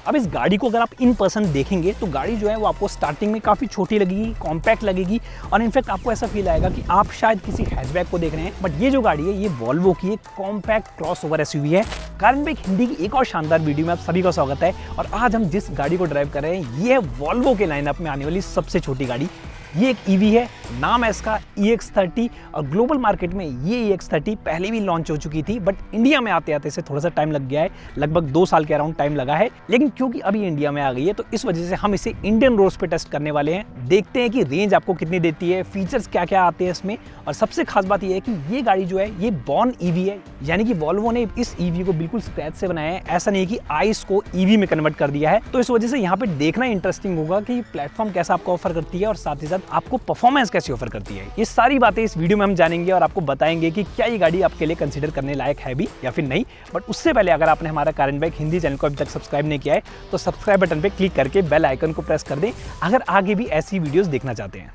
अब इस गाड़ी को अगर आप इन पर्सन देखेंगे तो गाड़ी जो है वो आपको स्टार्टिंग में काफ़ी छोटी लगेगी, कॉम्पैक्ट लगेगी और इनफैक्ट आपको ऐसा फील आएगा कि आप शायद किसी हैचबैक को देख रहे हैं। बट ये जो गाड़ी है ये वॉल्वो की एक कॉम्पैक्ट क्रॉसओवर एसयूवी है। कारण बाइक हिंदी की एक और शानदार वीडियो में आप सभी का स्वागत है। और आज हम जिस गाड़ी को ड्राइव कर रहे हैं ये है वॉल्वो के लाइनअप में आने वाली सबसे छोटी गाड़ी। ये एक ईवी है, नाम है इसका EX30 और ग्लोबल मार्केट में ये EX30 पहले भी लॉन्च हो चुकी थी, बट इंडिया में आते आते इसे थोड़ा सा टाइम लग गया है, लगभग 2 साल के अराउंड टाइम लगा है। लेकिन क्योंकि अभी इंडिया में आ गई है तो इस वजह से हम इसे इंडियन रोड्स पे टेस्ट करने वाले हैं। देखते हैं कि रेंज आपको कितनी देती है, फीचर्स क्या क्या आते हैं इसमें। और सबसे खास बात यह है कि ये गाड़ी जो है ये बॉर्न ईवी है, यानी कि वॉल्वो ने इस ईवी को बिल्कुल स्क्रैच से बनाया है। ऐसा नहीं है कि आइस को ईवी में कन्वर्ट कर दिया है। तो इस वजह से यहाँ पे देखना इंटरेस्टिंग होगा कि प्लेटफॉर्म कैसा आपको ऑफर करती है और साथ ही साथ आपको परफॉर्मेंस कैसे ऑफर करती है। ये सारी बातें इस वीडियो में हम जानेंगे और आपको बताएंगे कि क्या ये गाड़ी आपके लिए कंसीडर करने लायक है भी या फिर नहीं। बट उससे पहले अगर आपने हमारा car and bike Hindi channel को अभी तक सब्सक्राइब नहीं किया है तो सब्सक्राइब बटन पे क्लिक करके बेल आइकन को प्रेस कर दें अगर आगे भी ऐसी वीडियोस देखना चाहते हैं।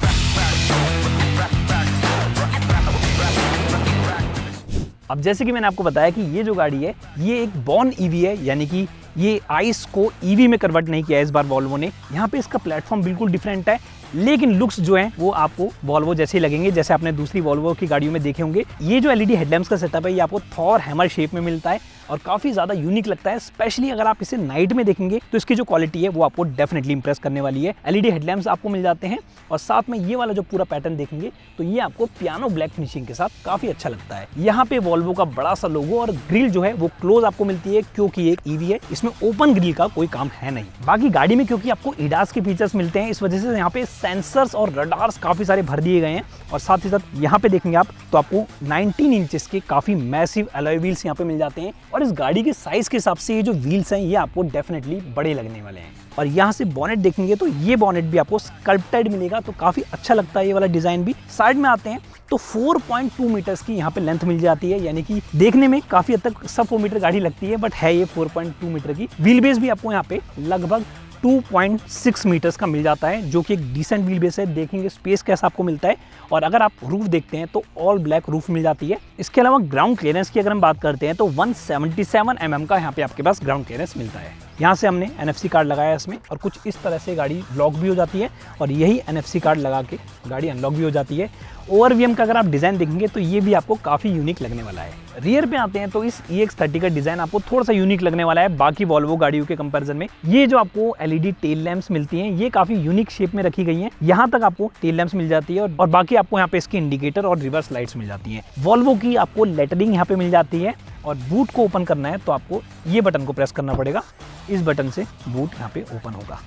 अब जैसे कि मैंने आपको बताया कि ये जो गाड़ी है ये एक बॉर्न ईवी है, यानी कि ये आइस को ईवी में कन्वर्ट नहीं किया है इस बार वॉल्वो ने। यहाँ पे इसका प्लेटफॉर्म बिल्कुल डिफरेंट है, लेकिन लुक्स जो हैं वो आपको वॉल्वो जैसे ही लगेंगे जैसे आपने दूसरी वॉल्वो की गाड़ियों में देखे होंगे। ये जो एलईडी हेडलैम्प्स का सेटअप है ये आपको थॉर हैमर शेप में मिलता है और काफ़ी ज़्यादा यूनिक लगता है। स्पेशली अगर आप इसे नाइट में देखेंगे तो इसकी जो क्वालिटी है वो आपको डेफिनेटली इंप्रेस करने वाली है। एलईडी हेडलैम्प्स आपको मिल जाते हैं और साथ में ये वाला जो पूरा पैटर्न देखेंगे तो ये आपको पियानो ब्लैक फिनिशिंग के साथ काफ़ी अच्छा लगता है। यहाँ पे वॉल्वो का बड़ा सा लोगो और ग्रिल जो है वो क्लोज आपको मिलती है क्योंकि एक ईवी है, इसमें ओपन ग्रिल का कोई काम है नहीं। बाकी गाड़ी में क्योंकि आपको एडास के फीचर्स मिलते हैं इस वजह से यहाँ पे सेंसर्स और रडार्स काफ़ी सारे भर दिए गए हैं। और साथ ही साथ यहाँ पे देखेंगे आप तो आपको 19 इंचेस के काफ़ी मैसिव अलॉय व्हील्स यहाँ पे मिल जाते हैं और इस गाड़ी के साइज के हिसाब से ये जो व्हील्स हैं ये आपको डेफिनेटली बड़े लगने वाले हैं। और यहाँ से बॉनेट देखेंगे तो ये बॉनेट भी आपको स्कल्प्टेड मिलेगा तो काफ़ी अच्छा लगता है ये वाला डिज़ाइन भी। साइड में आते हैं तो 4.2 मीटर्स की यहाँ पे लेंथ मिल जाती है, यानी कि देखने में काफ़ी हद तक सब 4 मीटर गाड़ी लगती है बट है ये 4.2 मीटर की। व्हील बेस भी आपको यहाँ पे लगभग 2.6 मीटर्स का मिल जाता है जो कि एक डिसेंट व्हील बेस है। देखेंगे स्पेस कैसा आपको मिलता है। और अगर आप रूफ देखते हैं तो ऑल ब्लैक रूफ मिल जाती है। इसके अलावा ग्राउंड क्लियरेंस की अगर हम बात करते हैं तो 177 mm का यहाँ पे आपके पास ग्राउंड क्लियरेंस मिलता है। यहाँ से हमने NFC कार्ड लगाया इसमें और कुछ इस तरह से गाड़ी लॉक भी हो जाती है और यही NFC कार्ड लगा के गाड़ी अनलॉक भी हो जाती है। ओवरवीएम का अगर आप डिज़ाइन देखेंगे तो ये भी आपको काफ़ी यूनिक लगने वाला है। रियर पे आते हैं तो इस EX30 का डिज़ाइन आपको थोड़ा सा यूनिक लगने वाला है बाकी वॉल्वो गाड़ियों के कंपैरिजन में। ये जो आपको LED टेल लैंप्स मिलती हैं ये काफ़ी यूनिक शेप में रखी गई हैं। यहाँ तक आपको टेल लैंप्स मिल जाती है और बाकी आपको यहाँ पे इसकी इंडिकेटर और रिवर्स लाइट्स मिल जाती हैं। वॉल्वो की आपको लेटरिंग यहाँ पे मिल जाती है और बूट को ओपन करना है तो आपको ये बटन को प्रेस करना पड़ेगा। इस बटन से बूट यहाँ पे ओपन होगा।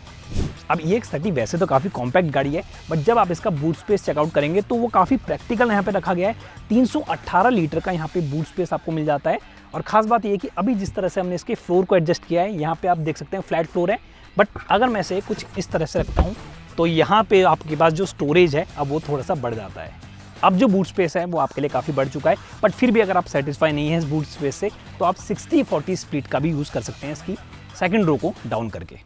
अब EX30 वैसे तो काफ़ी कॉम्पैक्ट गाड़ी है बट जब आप इसका बूट स्पेस चेकआउट करेंगे तो वो काफ़ी प्रैक्टिकल यहाँ पे रखा गया है। 318 लीटर का यहाँ पे बूट स्पेस आपको मिल जाता है। और ख़ास बात ये है कि अभी जिस तरह से हमने इसके फ्लोर को एडजस्ट किया है यहाँ पे आप देख सकते हैं फ्लैट फ्लोर है, बट अगर मैं इसे कुछ इस तरह से रखता हूँ तो यहाँ पे आपके पास जो स्टोरेज है अब वो थोड़ा सा बढ़ जाता है। अब जो बूट स्पेस है वो आपके लिए काफ़ी बढ़ चुका है, बट फिर भी अगर आप सेटिस्फाई नहीं है इस बूट स्पेस से तो आप 60-40 स्प्लिट का भी यूज़ कर सकते हैं इसकी सेकंड रो को डाउन करके।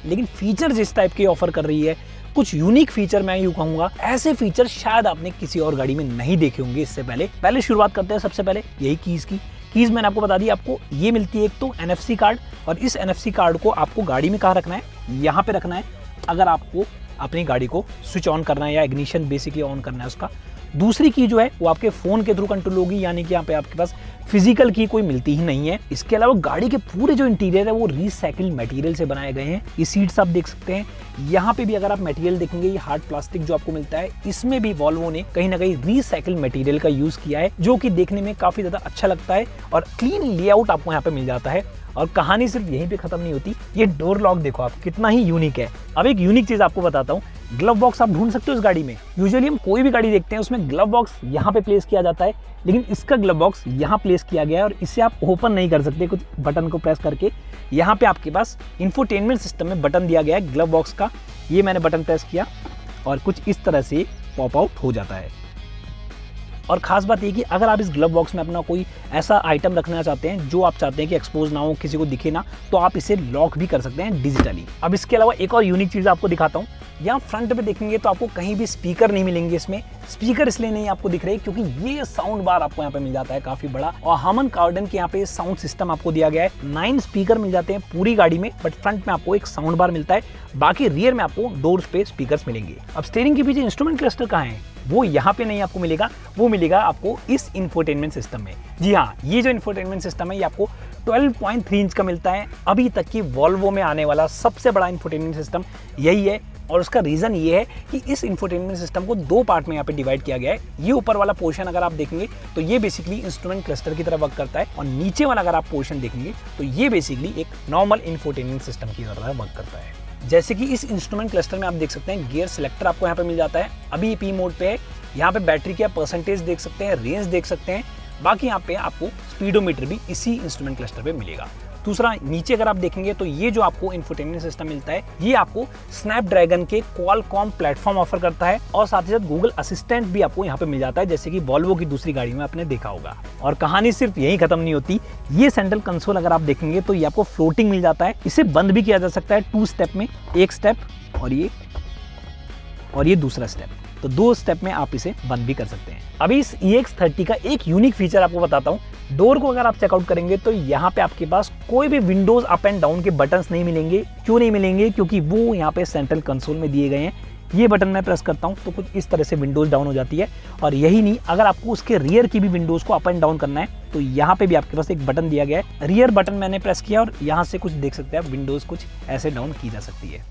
लेकिन फीचर जिस टाइप के ऑफर कर रही है कुछ यूनिक फीचर मैं यूँ कहूँगा, ऐसे फीचर शायद आपने किसी और गाड़ी में नहीं देखे होंगे इससे पहले शुरुआत करते हैं सबसे पहले यही कीज़ की। कीज़ मैंने आपको बता दी, आपको ये मिलती है एक तो NFC कार्ड और इस NFC कार्ड को आपको गाड़ी में कहाँ रखना है, यहाँ पे रखना है अगर आपको अपनी गाड़ी को स्विच ऑन करना है या इग्निशन बेसिकली ऑन करना है उसका। दूसरी की जो है वो आपके फ़ोन के थ्रू कंट्रोल होगी, यानी कि यहाँ पे आपके पास फिजिकल की कोई मिलती ही नहीं है। इसके अलावा गाड़ी के पूरे जो इंटीरियर है वो रिसाइकिल्ड मटेरियल से बनाए गए हैं। ये सीट्स आप देख सकते हैं, यहाँ पे भी अगर आप मटेरियल देखेंगे ये हार्ड प्लास्टिक जो आपको मिलता है इसमें भी वॉल्वो ने कहीं ना कहीं रिसाइकिल्ड मटेरियल का यूज़ किया है जो कि देखने में काफ़ी ज़्यादा अच्छा लगता है और क्लीन लेआउट आपको यहाँ पे मिल जाता है। और कहानी सिर्फ यहीं पे खत्म नहीं होती, ये डोर लॉक देखो आप कितना ही यूनिक है। अब एक यूनिक चीज़ आपको बताता हूँ, ग्लव बॉक्स आप ढूंढ सकते हो इस गाड़ी में। यूजुअली हम कोई भी गाड़ी देखते हैं उसमें ग्लव बॉक्स यहाँ पे प्लेस किया जाता है, लेकिन इसका ग्लव बॉक्स यहाँ प्लेस किया गया है और इसे आप ओपन नहीं कर सकते कुछ बटन को प्रेस करके। यहाँ पे आपके पास इंफोटेनमेंट सिस्टम में बटन दिया गया है ग्लव बॉक्स का, ये मैंने बटन प्रेस किया और कुछ इस तरह से पॉप आउट हो जाता है। और खास बात ये कि अगर आप इस ग्लव बॉक्स में अपना कोई ऐसा आइटम रखना चाहते हैं जो आप चाहते हैं कि एक्सपोज ना हो, किसी को दिखे ना, तो आप इसे लॉक भी कर सकते हैं डिजिटली। अब इसके अलावा एक और यूनिक चीज़ आपको दिखाता हूँ। यहाँ फ्रंट पे देखेंगे तो आपको कहीं भी स्पीकर नहीं मिलेंगे। इसमें स्पीकर इसलिए नहीं आपको दिख रहे क्योंकि ये साउंड बार आपको यहाँ पे मिल जाता है काफी बड़ा, और हामन कार्डन के यहाँ पे साउंड सिस्टम आपको दिया गया है। 9 स्पीकर मिल जाते हैं पूरी गाड़ी में, बट फ्रंट में आपको एक साउंड बार मिलता है, बाकी रियर में आपको डोर्स पे स्पीकर्स मिलेंगे। अब स्टीयरिंग के पीछे इंस्ट्रूमेंट क्लस्टर कहाँ है, वो यहाँ पे नहीं आपको मिलेगा, वो मिलेगा आपको इस इंफोटेनमेंट सिस्टम में। जी हाँ, ये जो इंफोटेनमेंट सिस्टम है ये आपको 12.3 इंच का मिलता है। अभी तक की वॉल्वो में आने वाला सबसे बड़ा इंफोटेनमेंट सिस्टम यही है, और उसका रीजन ये है कि इस इंफोटेनमेंट सिस्टम को 2 पार्ट में यहाँ पे डिवाइड किया गया है। ये ऊपर वाला पोर्शन अगर आप देखेंगे तो ये बेसिकली इंस्ट्रूमेंट क्लस्टर की तरह वर्क करता है, और नीचे वाला अगर आप पोर्शन देखेंगे तो ये बेसिकली एक नॉर्मल इंफोटेनमेंट सिस्टम की तरह वर्क करता है। जैसे कि इस इंस्ट्रूमेंट क्लस्टर में आप देख सकते हैं गियर सिलेक्टर आपको यहाँ पे मिल जाता है, अभी पी मोड पे है। यहाँ पे बैटरी का परसेंटेज देख सकते हैं, रेंज देख सकते हैं, बाकी यहाँ पे आपको स्पीडोमीटर भी इसी इंस्ट्रूमेंट क्लस्टर पे मिलेगा। दूसरा, नीचे अगर आप देखेंगे तो ये जो आपको इंफोटेनमेंट सिस्टम मिलता है ये आपको स्नैपड्रैगन के क्वालकॉम प्लेटफॉर्म ऑफर करता है, और साथ ही साथ गूगल असिस्टेंट भी आपको यहाँ पे मिल जाता है, जैसे कि वॉल्वो की दूसरी गाड़ी में आपने देखा होगा। और कहानी सिर्फ यही खत्म नहीं होती, ये सेंट्रल कंसोल अगर आप देखेंगे तो ये आपको फ्लोटिंग मिल जाता है। इसे बंद भी किया जा सकता है 2 स्टेप में, एक स्टेप और ये दूसरा स्टेप, तो 2 स्टेप में आप इसे बंद भी कर सकते हैं। अभी इस EX30 का एक यूनिक फीचर आपको बताता हूँ। डोर को अगर आप चेकआउट करेंगे तो यहाँ पे आपके पास कोई भी विंडोज अप एंड डाउन के बटन्स नहीं मिलेंगे। क्यों नहीं मिलेंगे? क्योंकि वो यहाँ पे सेंट्रल कंसोल में दिए गए हैं। ये बटन मैं प्रेस करता हूँ तो कुछ इस तरह से विंडोज डाउन हो जाती है। और यही नहीं, अगर आपको उसके रियर की भी विंडोज को अप एंड डाउन करना है तो यहाँ पे भी आपके पास एक बटन दिया गया है। रियर बटन मैंने प्रेस किया और यहाँ से कुछ देख सकते हैं आप, विंडोज कुछ ऐसे डाउन की जा सकती है।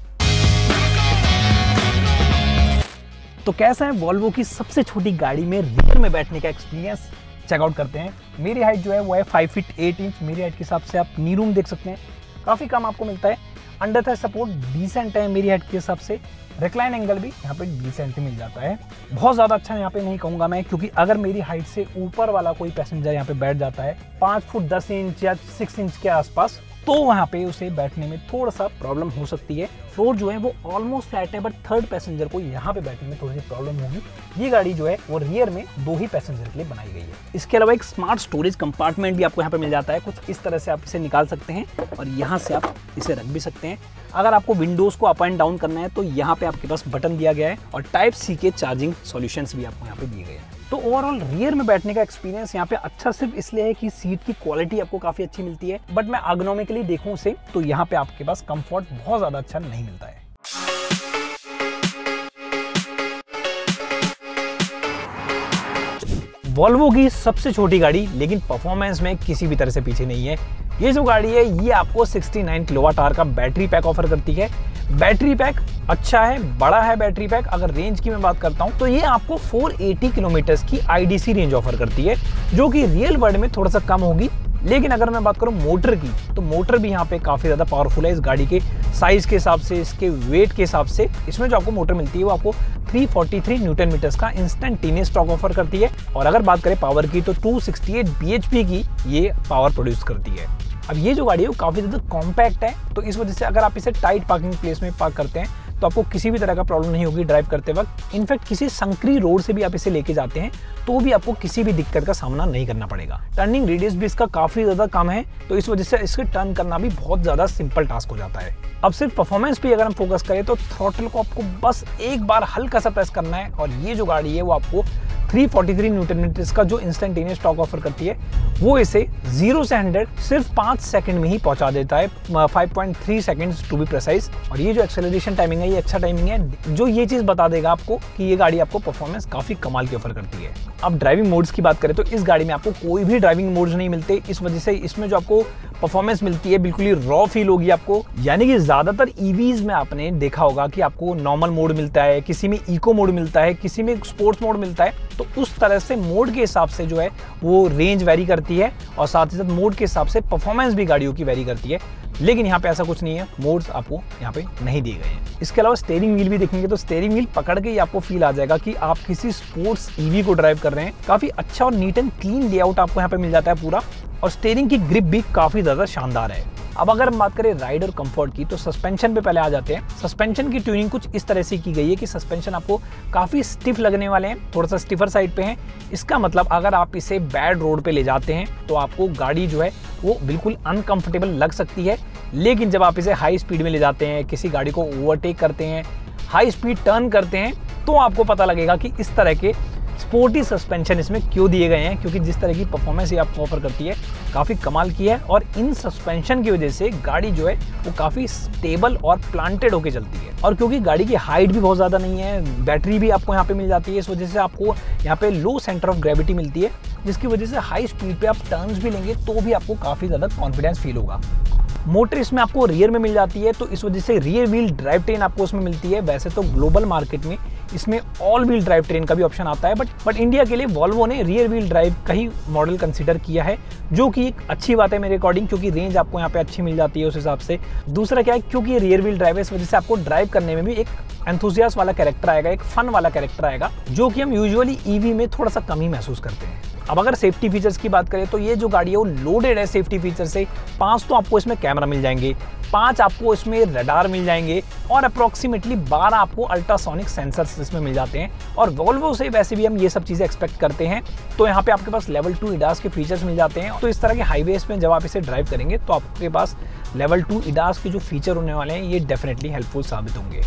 तो कैसा है वॉल्वो की सबसे छोटी गाड़ी में रियर में बैठने का एक्सपीरियंस, चेकआउट करते हैं। मेरी हाइट जो है वो है 5 फीट 8 इंच। मेरी हाइट के हिसाब से आप नी रूम देख सकते हैं, काफ़ी कम आपको मिलता है। अंडर थाई सपोर्ट डिसेंट है मेरी हाइट के हिसाब से। रिक्लाइन एंगल भी यहाँ पे डिसेंट मिल जाता है। बहुत ज़्यादा अच्छा यहाँ पे नहीं कहूँगा मैं, क्योंकि अगर मेरी हाइट से ऊपर वाला कोई पैसेंजर यहाँ पे बैठ जाता है 5 फुट 10 इंच या 6 इंच के आसपास, तो वहाँ पे उसे बैठने में थोड़ा सा प्रॉब्लम हो सकती है। फ्लोर जो है वो ऑलमोस्ट फ्लैट है, बट थर्ड पैसेंजर को यहाँ पे बैठने में थोड़ी सी प्रॉब्लम होगी। ये गाड़ी जो है वो रियर में 2 ही पैसेंजर के लिए बनाई गई है। इसके अलावा एक स्मार्ट स्टोरेज कंपार्टमेंट भी आपको यहाँ पे मिल जाता है। कुछ इस तरह से आप इसे निकाल सकते हैं और यहाँ से आप इसे रख भी सकते हैं। अगर आपको विंडोज को अप एंड डाउन करना है तो यहाँ पे आपके पास बटन दिया गया है, और टाइप सी के चार्जिंग सॉल्यूशंस भी आपको यहाँ पे दिए गए हैं। तो ओवरऑल रियर में बैठने का एक्सपीरियंस यहाँ पे अच्छा सिर्फ इसलिए है कि सीट की क्वालिटी आपको काफी अच्छी मिलती है, बट मैं एर्गोनॉमिकली देखूं उसे तो यहाँ पे आपके पास कंफर्ट बहुत ज्यादा अच्छा नहीं मिलता है। वॉल्वो की सबसे छोटी गाड़ी, लेकिन परफॉर्मेंस में किसी भी तरह से पीछे नहीं है। ये जो गाड़ी है ये आपको 69 किलोवाट आवर का बैटरी पैक ऑफर करती है। बैटरी पैक अच्छा है, बड़ा है बैटरी पैक। अगर रेंज की मैं बात करता हूं तो ये आपको 480 किलोमीटर की IDC रेंज ऑफर करती है, जो कि रियल वर्ल्ड में थोड़ा सा कम होगी। लेकिन अगर मैं बात करूं मोटर की, तो मोटर भी यहाँ पे काफ़ी ज़्यादा पावरफुल है। इस गाड़ी के साइज़ के हिसाब से, इसके वेट के हिसाब से, इसमें जो आपको मोटर मिलती है वो आपको 343 न्यूटन मीटर्स का इंस्टेंटेनियस टॉर्क ऑफर करती है। और अगर बात करें पावर की तो 268 bhp की ये पावर प्रोड्यूस करती है। अब ये जो गाड़ी है वो काफ़ी ज़्यादा कॉम्पैक्ट है, तो इस वजह से अगर आप इसे टाइट पार्किंग प्लेस में पार्क करते हैं तो आपको किसी भी तरह का प्रॉब्लम नहीं होगी ड्राइव करते वक्त। इनफैक्ट किसी संकरी रोड से भी आप इसे लेके जाते हैं तो भी आपको किसी भी दिक्कत का सामना नहीं करना पड़ेगा। टर्निंग रेडियस भी इसका काफ़ी ज़्यादा कम है, तो इस वजह से इसके टर्न करना भी बहुत ज़्यादा सिंपल टास्क हो जाता है। अब सिर्फ परफॉर्मेंस पे अगर हम फोकस करें तो थ्रॉटल को आपको बस एक बार हल्का सा प्रेस करना है, और ये जो गाड़ी है वो आपको 343 न्यूटन मीटर्स का जो इंस्टेंटेनियस टॉर्क ऑफर करती है वो इसे 0 से 100 सिर्फ 5 सेकंड में ही पहुंचा देता है, 5.3 सेकंड्स टू बी प्रिसाइज। और ये जो एक्सेलरेशन टाइमिंग है ये अच्छा टाइमिंग है, जो ये चीज़ बता देगा आपको कि ये गाड़ी आपको परफॉर्मेंस काफ़ी कमाल की ऑफर करती है। अब ड्राइविंग मोड्स की बात करें तो इस गाड़ी में आपको कोई भी ड्राइविंग मोड्स नहीं मिलते। इस वजह से इसमें जो आपको परफॉर्मेंस मिलती है बिल्कुल ही रॉ फील होगी आपको। यानी कि ज़्यादातर EVs में आपने देखा होगा कि आपको नॉर्मल मोड मिलता है, किसी में इको मोड मिलता है, किसी में स्पोर्ट्स मोड मिलता है। तो उस तरह से मोड के हिसाब से जो है वो रेंज वेरी करती है, और साथ ही साथ मोड के हिसाब से परफॉर्मेंस भी गाड़ियों की वेरी करती है। लेकिन यहाँ पे ऐसा कुछ नहीं है, मोड्स आपको यहाँ पे नहीं दिए गए हैं। इसके अलावा स्टीयरिंग व्हील भी देखेंगे तो स्टीयरिंग व्हील पकड़ के ही आपको फील आ जाएगा कि आप किसी स्पोर्ट्स EV को ड्राइव कर रहे हैं। काफी अच्छा और नीट एंड क्लीन लेआउट आपको यहाँ पे मिल जाता है पूरा, और स्टीयरिंग की ग्रिप भी काफी ज्यादा शानदार है। अब अगर हम बात करें राइड और कंफर्ट की, तो सस्पेंशन पे पहले आ जाते हैं। सस्पेंशन की ट्यूनिंग कुछ इस तरह से की गई है कि सस्पेंशन आपको काफ़ी स्टिफ लगने वाले हैं, थोड़ा सा स्टिफर साइड पे हैं। इसका मतलब अगर आप इसे बैड रोड पे ले जाते हैं तो आपको गाड़ी जो है वो बिल्कुल अनकंफर्टेबल लग सकती है, लेकिन जब आप इसे हाई स्पीड में ले जाते हैं, किसी गाड़ी को ओवरटेक करते हैं, हाई स्पीड टर्न करते हैं, तो आपको पता लगेगा कि इस तरह के स्पोर्टी सस्पेंशन इसमें क्यों दिए गए हैं, क्योंकि जिस तरह की परफॉर्मेंस ये आपको ऑफर करती है काफ़ी कमाल की है। और इन सस्पेंशन की वजह से गाड़ी जो है वो काफ़ी स्टेबल और प्लांटेड होकर चलती है। और क्योंकि गाड़ी की हाइट भी बहुत ज़्यादा नहीं है, बैटरी भी आपको यहाँ पे मिल जाती है, इस वजह से आपको यहाँ पे लो सेंटर ऑफ ग्रेविटी मिलती है, जिसकी वजह से हाई स्पीड पे आप टर्न्स भी लेंगे तो भी आपको काफ़ी ज़्यादा कॉन्फिडेंस फील होगा। मोटर इसमें आपको रियर में मिल जाती है, तो इस वजह से रियर व्हील ड्राइव ट्रेन आपको उसमें मिलती है। वैसे तो ग्लोबल मार्केट में इसमें ऑल व्हील ड्राइव ट्रेन का भी ऑप्शन आता है, बट इंडिया के लिए वॉल्वो ने रियर व्हील ड्राइव का ही मॉडल कंसीडर किया है, जो कि एक अच्छी बात है मेरे अकॉर्डिंग, क्योंकि रेंज आपको यहाँ पे अच्छी मिल जाती है उस हिसाब से। दूसरा क्या है, क्योंकि ये रियर व्हील ड्राइव है, इस वजह से आपको ड्राइव करने में भी एक एंथुसियास्ट वाला कैरेक्टर आएगा, एक फन वाला कैरेक्टर आएगा, जो कि हम यूजुअली ईवी में थोड़ा सा कम ही महसूस करते हैं। अब अगर सेफ्टी फीचर्स की बात करें तो ये जो गाड़ी है वो लोडेड है सेफ्टी फीचर से। 5 तो आपको इसमें कैमरा मिल जाएंगे, 5 आपको इसमें रडार मिल जाएंगे और अप्रॉक्सीमेटली 12 आपको अल्ट्रासोनिक सेंसर्स इसमें मिल जाते हैं। और वॉल्वो से वैसे भी हम ये सब चीज़ें एक्सपेक्ट करते हैं, तो यहाँ पे आपके पास लेवल 2 ADAS के फीचर्स मिल जाते हैं। तो इस तरह के हाईवेज में जब आप इसे ड्राइव करेंगे तो आपके पास लेवल 2 ADAS के जो फीचर होने वाले हैं ये डेफिनेटली हेल्पफुल साबित होंगे।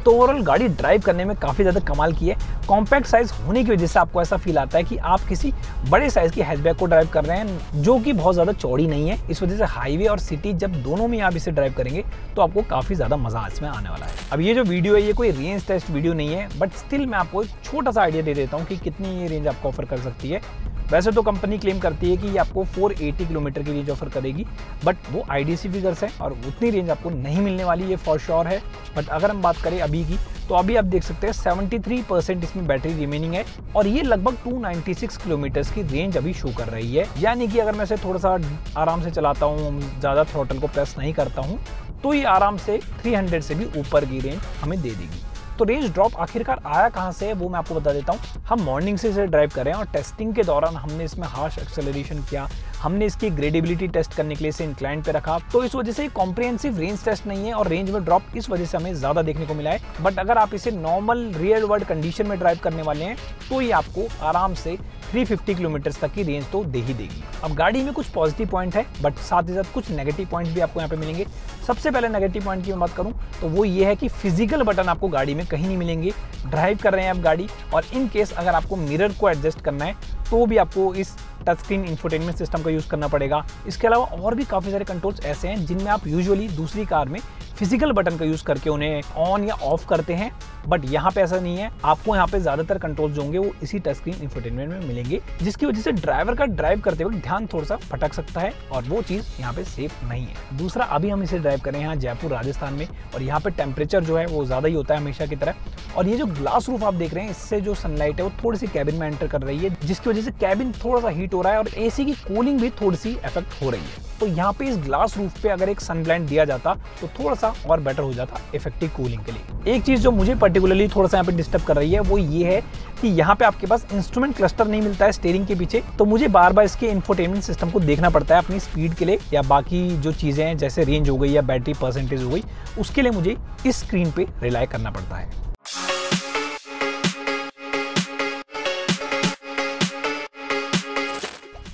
तो ओवरऑल गाड़ी ड्राइव करने में काफ़ी ज़्यादा कमाल की है। कॉम्पैक्ट साइज़ होने की वजह से आपको ऐसा फील आता है कि आप किसी बड़े साइज़ की हैचबैक को ड्राइव कर रहे हैं, जो कि बहुत ज़्यादा चौड़ी नहीं है। इस वजह से हाईवे और सिटी जब दोनों में आप इसे ड्राइव करेंगे तो आपको काफ़ी ज़्यादा मज़ा इसमें आने वाला है। अब ये जो वीडियो है ये कोई रेंज टेस्ट वीडियो नहीं है, बट स्टिल मैं आपको एक छोटा सा आइडिया दे देता हूँ कि कितनी ये रेंज आपको ऑफर कर सकती है। वैसे तो कंपनी क्लेम करती है कि ये आपको 480 किलोमीटर की रेंज ऑफर करेगी, बट वो IDC फिगर्स है और उतनी रेंज आपको नहीं मिलने वाली, ये फॉर श्योर है। बट अगर हम बात करें अभी की, तो अभी आप देख सकते हैं 73% इसमें बैटरी रिमेनिंग है और ये लगभग 296 किलोमीटर की रेंज अभी शो कर रही है। यानी कि अगर मैं इसे थोड़ा सा आराम से चलाता हूँ, ज़्यादा थ्रॉटल को प्रेस नहीं करता हूँ, तो ये आराम से 300 से भी ऊपर की रेंज हमें दे देगी। तो रेंज ड्रॉप आखिरकार आया कहाँ से है वो मैं आपको बता देता हूँ। हम मॉर्निंग से इसे ड्राइव कर रहे हैं और टेस्टिंग के दौरान हमने इसमें हार्श एक्सेलरेशन किया, हमने इसकी ग्रेडेबिलिटी टेस्ट करने के लिए इसे इंक्लाइन पे रखा, तो इस वजह से कॉम्प्रिहेंसिव रेंज टेस्ट नहीं है और रेंज में ड्रॉप इस वजह से हमें ज़्यादा देखने को मिला है। बट अगर आप इसे नॉर्मल रियल वर्ल्ड कंडीशन में ड्राइव करने वाले हैं तो ये आपको आराम से 350 किलोमीटर तक की रेंज तो दे ही देगी। अब गाड़ी में कुछ पॉजिटिव पॉइंट है, बट साथ ही साथ कुछ नेगेटिव पॉइंट भी आपको यहाँ पे मिलेंगे। सबसे पहले नेगेटिव पॉइंट की मैं बात करूँ तो वो ये है कि फिजिकल बटन आपको गाड़ी में कहीं नहीं मिलेंगे। ड्राइव कर रहे हैं आप गाड़ी और इन केस अगर आपको मिरर को एडजस्ट करना है तो भी आपको इस टच स्क्रीन इंफोटेनमेंट सिस्टम का यूज़ करना पड़ेगा। इसके अलावा और भी काफ़ी सारे कंट्रोल्स ऐसे हैं जिनमें आप यूजुअली दूसरी कार में फिजिकल बटन का यूज़ करके उन्हें ऑन या ऑफ करते हैं, बट यहाँ पे ऐसा नहीं है। आपको यहाँ पे ज़्यादातर कंट्रोल्स जो होंगे वो इसी टच स्क्रीन इंफोटेनमेंट में मिलेंगे, जिसकी वजह से ड्राइवर का ड्राइव करते वक्त ध्यान थोड़ा सा भटक सकता है और वो चीज़ यहाँ पे सेफ नहीं है। दूसरा, अभी हम इसे ड्राइव करें यहाँ जयपुर राजस्थान में और यहाँ पे टेम्परेचर जो है वो ज़्यादा ही होता है हमेशा की तरह, और ये जो ग्लास रूफ आप देख रहे हैं इससे जो सनलाइट है वो थोड़ी सी कैबिन में एंटर कर रही है, जिसकी वजह से कैबिन थोड़ा सा हीट हो रहा है और AC की कूलिंग भी थोड़ी सी इफेक्ट हो रही है। तो यहाँ पे इस ग्लास रूफ पे अगर एक सन ब्लाइंड दिया जाता तो थोड़ा सा और बेटर हो जाता इफेक्टिव कूलिंग के लिए। एक चीज़ जो मुझे पर्टिकुलरली थोड़ा सा यहाँ पे डिस्टर्ब कर रही है वो ये है कि यहाँ पे आपके पास इंस्ट्रूमेंट क्लस्टर नहीं मिलता है स्टीयरिंग के पीछे, तो मुझे बार बार इसके इंफोटेनमेंट सिस्टम को देखना पड़ता है अपनी स्पीड के लिए या बाकी जो चीज़ें हैं जैसे रेंज हो गई या बैटरी परसेंटेज हो गई, उसके लिए मुझे इस स्क्रीन पे रिलाई करना पड़ता है।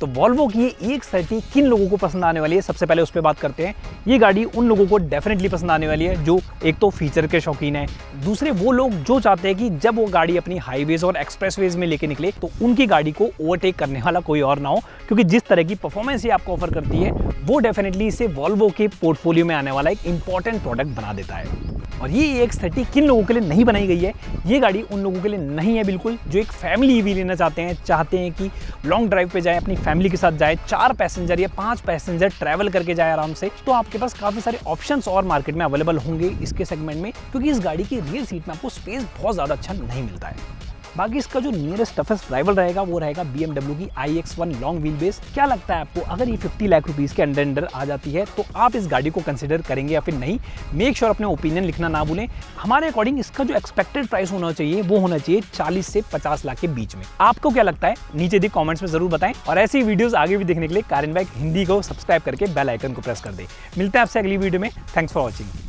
तो वॉल्वो की ये EX30 किन लोगों को पसंद आने वाली है, सबसे पहले उस पर बात करते हैं। ये गाड़ी उन लोगों को डेफिनेटली पसंद आने वाली है जो एक तो फीचर के शौकीन है, दूसरे वो लोग जो चाहते हैं कि जब वो गाड़ी अपनी हाईवेज और एक्सप्रेसवेज में लेके निकले तो उनकी गाड़ी को ओवरटेक करने वाला कोई और ना हो, क्योंकि जिस तरह की परफॉर्मेंस ये आपको ऑफर करती है वो डेफिनेटली इसे वॉल्वो के पोर्टफोलियो में आने वाला एक इंपॉर्टेंट प्रोडक्ट बना देता है। और ये EX30 किन लोगों के लिए नहीं बनाई गई है, ये गाड़ी उन लोगों के लिए नहीं है बिल्कुल जो एक फैमिली ईवी लेना चाहते हैं कि लॉन्ग ड्राइव पे जाए, अपनी फैमिली के साथ जाए, 4 पैसेंजर या 5 पैसेंजर ट्रैवल करके जाए आराम से। तो आपके पास काफ़ी सारे ऑप्शंस और मार्केट में अवेलेबल होंगे इसके सेगमेंट में, क्योंकि इस गाड़ी की रियर सीट में आपको स्पेस बहुत ज़्यादा अच्छा नहीं मिलता है। बाकी इसका जो नियरेस्ट टफेस्ट राइवल रहेगा वो रहेगा BMW की iX1 लॉन्ग व्हील बेस। क्या लगता है आपको, अगर ये 50 लाख रुपीस के अंडर आ जाती है तो आप इस गाड़ी को कंसिडर करेंगे या फिर नहीं? मेक श्योर अपने ओपिनियन लिखना ना भूलें। हमारे अकॉर्डिंग इसका जो एक्सपेक्टेड प्राइस होना चाहिए वो होना चाहिए 40 से 50 लाख के बीच में। आपको क्या लगता है नीचे दी कमेंट्स में जरूर बताएं, और ऐसी वीडियोस आगे भी देखने के लिए कार एंड बाइक हिंदी को सब्सक्राइब करके बेल आइकन को प्रेस कर दें। मिलते हैं आपसे अगली वीडियो में। Thanks for watching.